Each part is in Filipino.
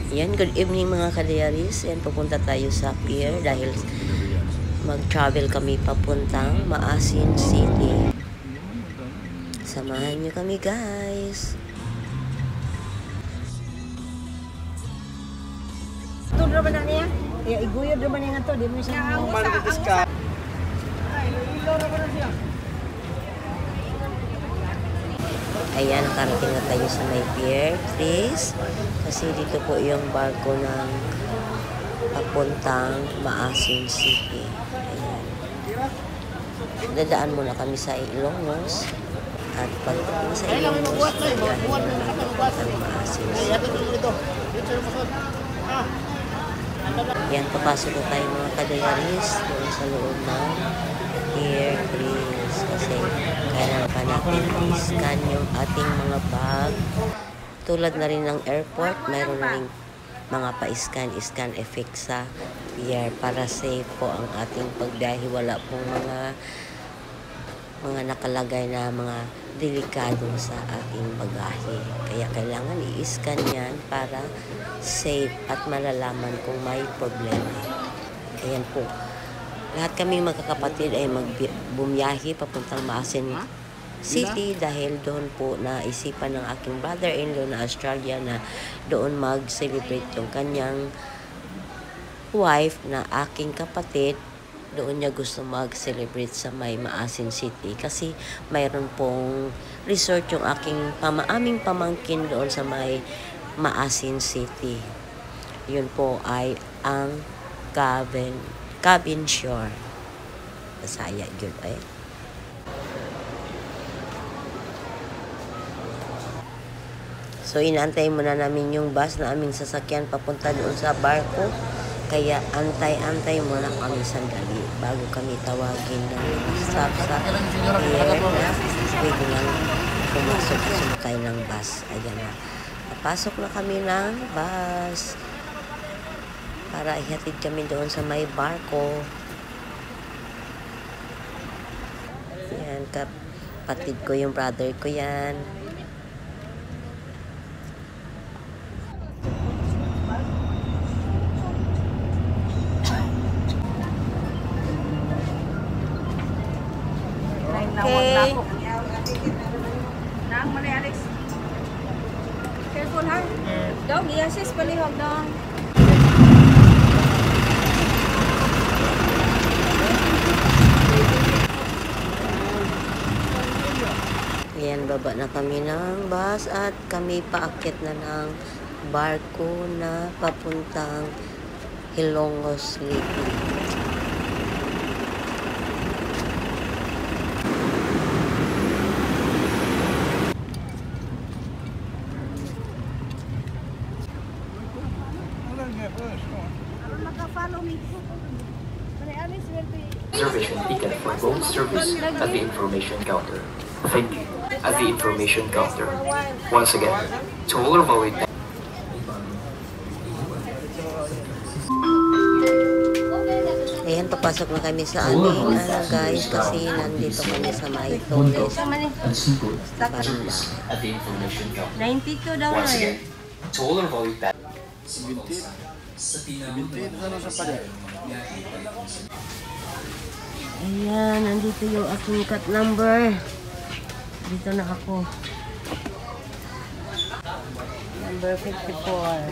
Yan, good evening mga kadiaris. Yan, pupunta tayo sa pier dahil mag-travel kami papuntang Maasin City. Samahan nyo kami, guys. Ito naman na niya. Kaya iguyod naman niya nga ito. Di mo siya ang Malagadiska. Ayan, nakarating na tayo sa may pier, please. Kasi dito po yung barko ng papuntang Maasin City. Ayan. Dadaan muna kami sa Ilongos. At pagdating sa Ilongos, dadaan muna papuntang Maasin City. Yan, papasok na tayo mga kadayaris doon sa loob ng pier, please. Kasi kailangan pa natin i-scan yung ating mga bag. Tulad na rin ng airport, mayroon na rin mga pa-scan effect sa pier para safe po ang ating pagbiyahe. Wala pong mga nakalagay na mga delikado sa ating bagahe. Kaya kailangan i-scan yan para safe at malalaman kung may problema. Ayan po. Lahat kami magkakapatid ay bumiyahe papuntang Maasin City dahil doon po naisipan ng aking brother-in-law na Australia na doon mag-celebrate yung kanyang wife na aking kapatid. Doon niya gusto mag-celebrate sa may Maasin City kasi mayroon pong resort yung aming pamangkin doon sa may Maasin City. Yun po ay ang Cabin Shore. Masaya yun ay. So inaantay muna namin yung bus na aming sasakyan papunta doon sa barko. Kaya antay-antay muna kami sandali bago kami tawagin ng staff sa pier na pwede nang pumasok at sumakay ng bus. Ayan na. Napasok na kami ng bus para ihatid kami doon sa may barko. Yan, kapatid ko yung brother ko yan. Okay. Nang mali Alex. Careful ha. Dog, i-assist palihog dong. Ayan, baba na kami ng bus at kami paakyat na ng barko na papuntang Ilongos City. Reservation ticket for boat service at the information counter. Thank you. At the information counter. Once again, to all of our Ayan, papasok na kami sa aming guys kasi nandito kami sa may toilet. Banda. at the information counter. 92 daw Once na again, to all of our Ayan, nandito yung aking cut number. Dito na ako. Number 54.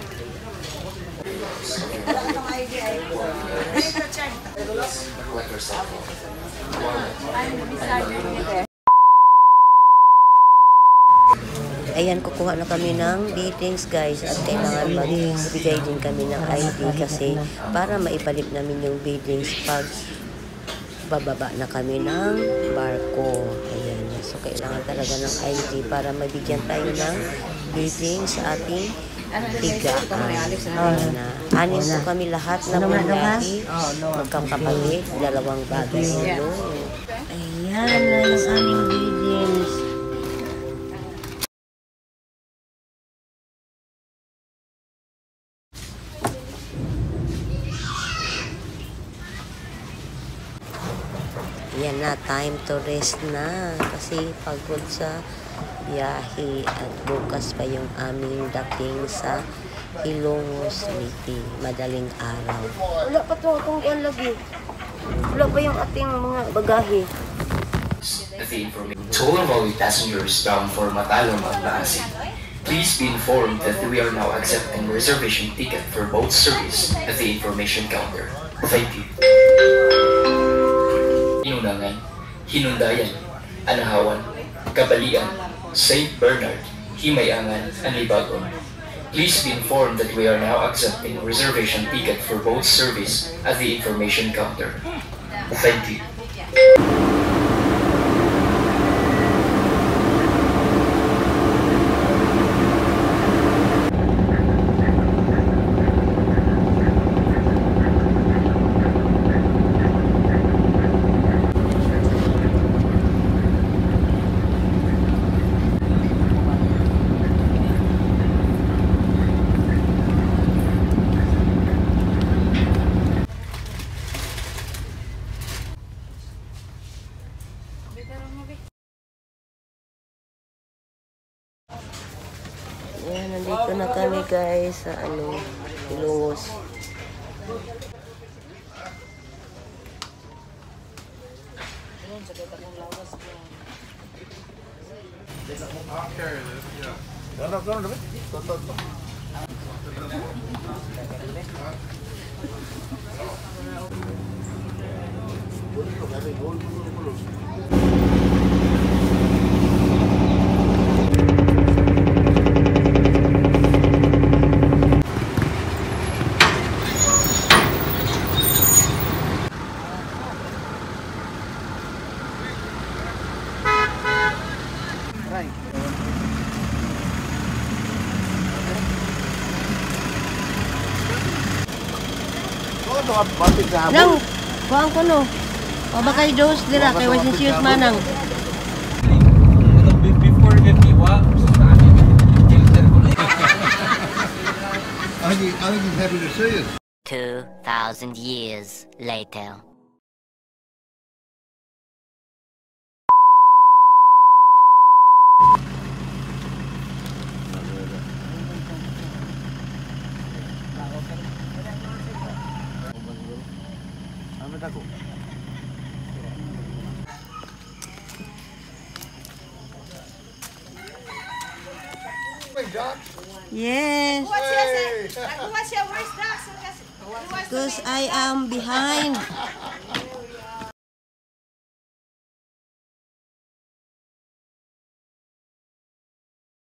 Ayan, kukuha na kami ng details guys at kailangan magbigay din kami ng ID kasi para maibalik namin yung billings pag bababa na kami ng barko. Ayan, so kailangan talaga ng ID para mabigyan tayo ng billings sa ating tigaan. Ayan na. Anin po kami lahat na bumiyahe. Magkakapatid, dalawang bagay. Ayan na yung aming billings. Yan na, time to rest na kasi pagod sa biyahe at bukas pa yung aming dating sa Ilonggo City, madaling araw. Wala pa to akong kuan lagi. Wala pa yung ating mga bagahe. The information. To all of our passengers bound for Matalom at Naasi, please be informed that we are now accepting reservation ticket for boat service at the information counter. Thank you. Hinunangan, Hinundayan, Anahawan, Kabalian, St. Bernard, Himayangan, and Libagon. Please be informed that we are now accepting reservation ticket for boat service at the information counter. Thank you. Ayan, nandito na kami guys sa Ilonggo. Nang, kuhaan ko no. O ba kay dose dira kay wasin siyos manang. Before 51, I think he's happy to see us. 2,000 years later. Yes. Because I am behind.